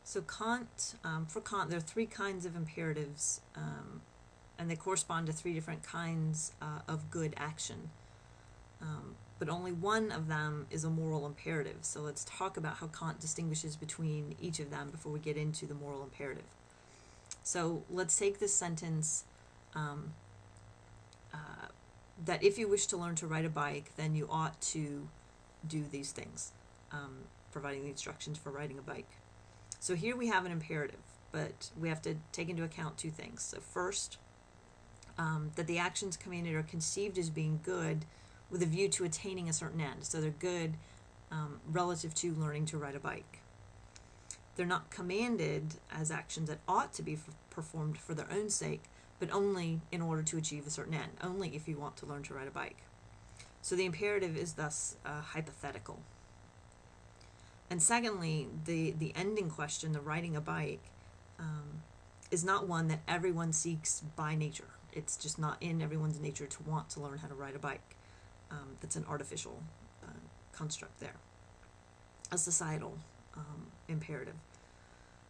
So for Kant, there are three kinds of imperatives, and they correspond to three different kinds of good action. But only one of them is a moral imperative. So let's talk about how Kant distinguishes between each of them before we get into the moral imperative. So let's take this sentence, that if you wish to learn to ride a bike, then you ought to do these things, providing the instructions for riding a bike. So here we have an imperative, but we have to take into account two things. So first, that the actions commanded are conceived as being good with a view to attaining a certain end. So they're good relative to learning to ride a bike. They're not commanded as actions that ought to be performed for their own sake, but only in order to achieve a certain end, only if you want to learn to ride a bike. So the imperative is thus hypothetical. And secondly, the ending question, the riding a bike, is not one that everyone seeks by nature. It's just not in everyone's nature to want to learn how to ride a bike. That's an artificial construct there, a societal imperative.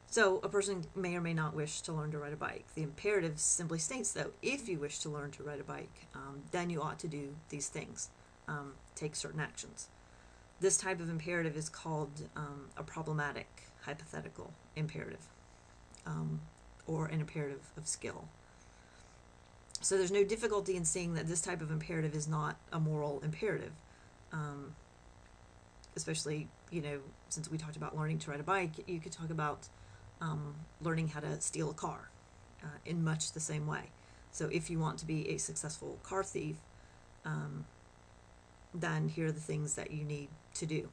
So a person may or may not wish to learn to ride a bike. The imperative simply states, though, if you wish to learn to ride a bike, then you ought to do these things, take certain actions. This type of imperative is called a problematic hypothetical imperative, or an imperative of skill. So there's no difficulty in seeing that this type of imperative is not a moral imperative, especially, since we talked about learning to ride a bike, you could talk about learning how to steal a car in much the same way. So if you want to be a successful car thief, then here are the things that you need to do.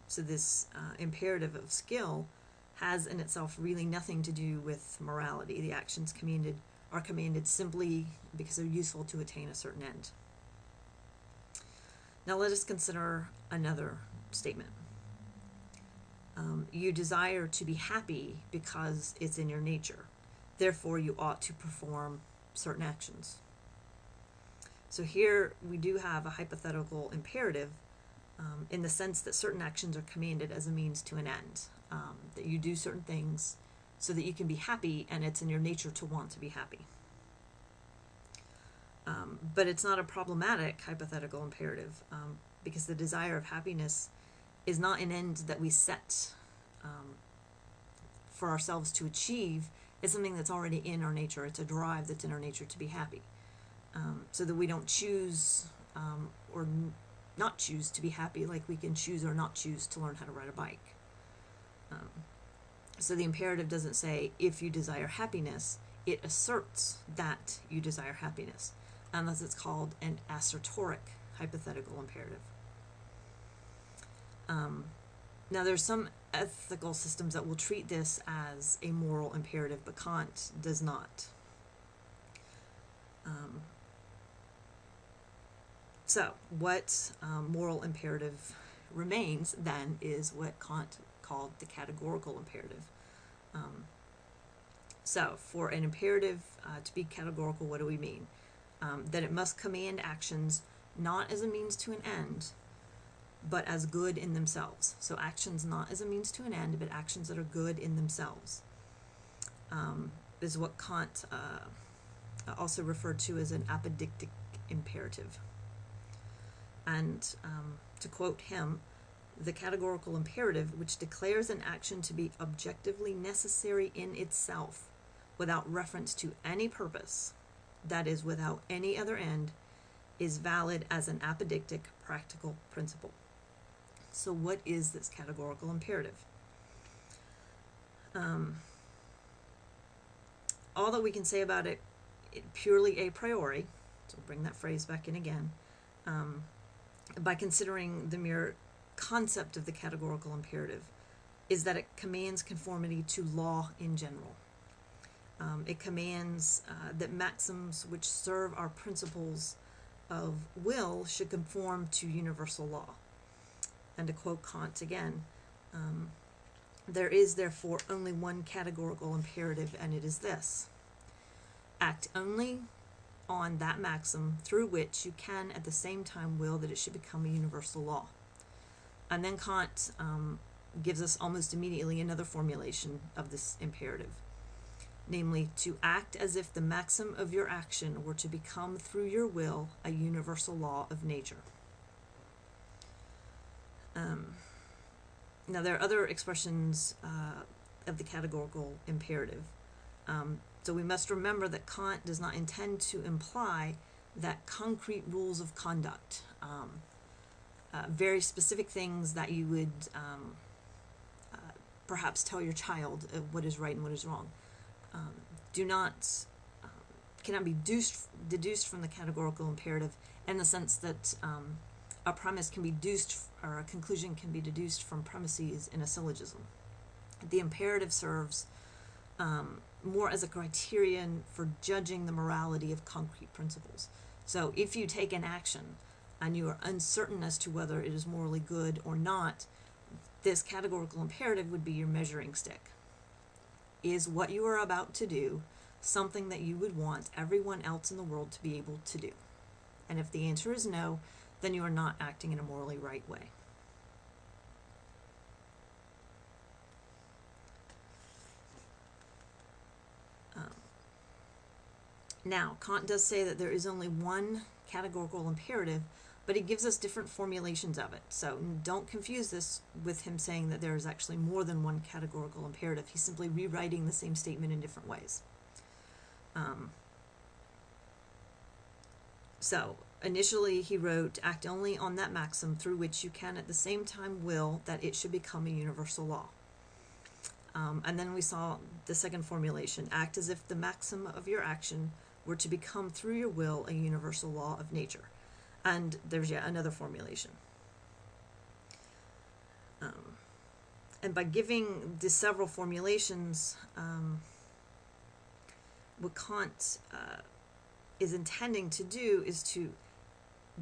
So this imperative of skill has in itself really nothing to do with morality. The actions are commanded simply because they're useful to attain a certain end. Now let us consider another statement. You desire to be happy because it's in your nature. Therefore, you ought to perform certain actions. So here we do have a hypothetical imperative in the sense that certain actions are commanded as a means to an end. That you do certain things so that you can be happy, and it's in your nature to want to be happy. But it's not a problematic hypothetical imperative, because the desire of happiness is not an end that we set for ourselves to achieve. It's something that's already in our nature. It's a drive that's in our nature to be happy. So that we don't choose or not choose to be happy, like we can choose or not choose to learn how to ride a bike. So the imperative doesn't say, if you desire happiness, it asserts that you desire happiness, unless it's called an assertoric hypothetical imperative. Now there's some ethical systems that will treat this as a moral imperative, but Kant does not. So what moral imperative remains then is what Kant called the categorical imperative. So for an imperative to be categorical, what do we mean? That it must command actions not as a means to an end, but as good in themselves. So actions not as a means to an end, but actions that are good in themselves. Is what Kant also referred to as an apodictic imperative. And to quote him, the categorical imperative, which declares an action to be objectively necessary in itself, without reference to any purpose, that is, without any other end, is valid as an apodictic practical principle. So what is this categorical imperative? All that we can say about it purely a priori, so we'll bring that phrase back in again, by considering the mere concept of the categorical imperative, is that it commands conformity to law in general. It commands that maxims which serve our principles of will should conform to universal law. And to quote Kant again, there is therefore only one categorical imperative, and it is this: act only on that maxim through which you can at the same time will that it should become a universal law. And then Kant gives us almost immediately another formulation of this imperative, namely, to act as if the maxim of your action were to become through your will a universal law of nature. Now, there are other expressions of the categorical imperative. So we must remember that Kant does not intend to imply that concrete rules of conduct, very specific things that you would perhaps tell your child what is right and what is wrong, cannot be deduced from the categorical imperative, in the sense that a premise can be deduced, or a conclusion can be deduced from premises in a syllogism. The imperative serves more as a criterion for judging the morality of concrete principles. So if you take an action and you are uncertain as to whether it is morally good or not, this categorical imperative would be your measuring stick. Is what you are about to do something that you would want everyone else in the world to be able to do? And if the answer is no, then you are not acting in a morally right way. Now, Kant does say that there is only one categorical imperative, but he gives us different formulations of it. So don't confuse this with him saying that there is actually more than one categorical imperative. He's simply rewriting the same statement in different ways. So initially he wrote, act only on that maxim through which you can at the same time will that it should become a universal law. And then we saw the second formulation, act as if the maxim of your action were to become through your will a universal law of nature. And there's yet another formulation. And by giving the several formulations, what Kant is intending to do is to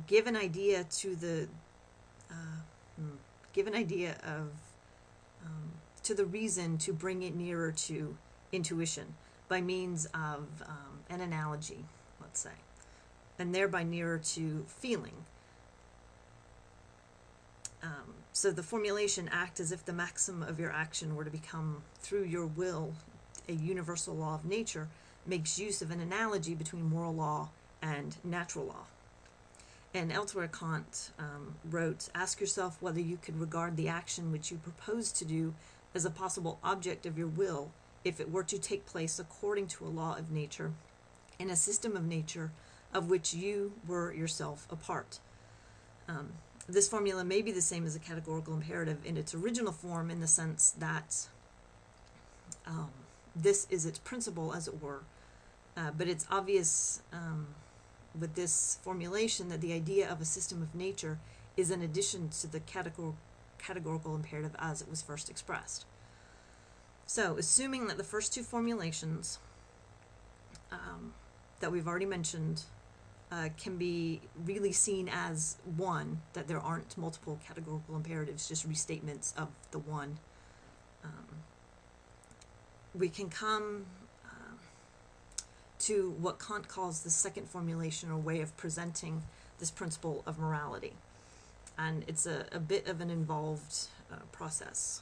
give an idea to the to the reason, to bring it nearer to intuition by means of an analogy, let's say, and thereby nearer to feeling. So the formulation, act as if the maxim of your action were to become through your will a universal law of nature, makes use of an analogy between moral law and natural law. And elsewhere Kant wrote, ask yourself whether you could regard the action which you propose to do as a possible object of your will if it were to take place according to a law of nature in a system of nature of which you were yourself a part. This formula may be the same as a categorical imperative in its original form, in the sense that this is its principle, as it were, but it's obvious with this formulation that the idea of a system of nature is an addition to the categorical imperative as it was first expressed. So, assuming that the first two formulations that we've already mentioned can be really seen as one, that there aren't multiple categorical imperatives, just restatements of the one, we can come to what Kant calls the second formulation, or way of presenting this principle of morality. And it's a bit of an involved process.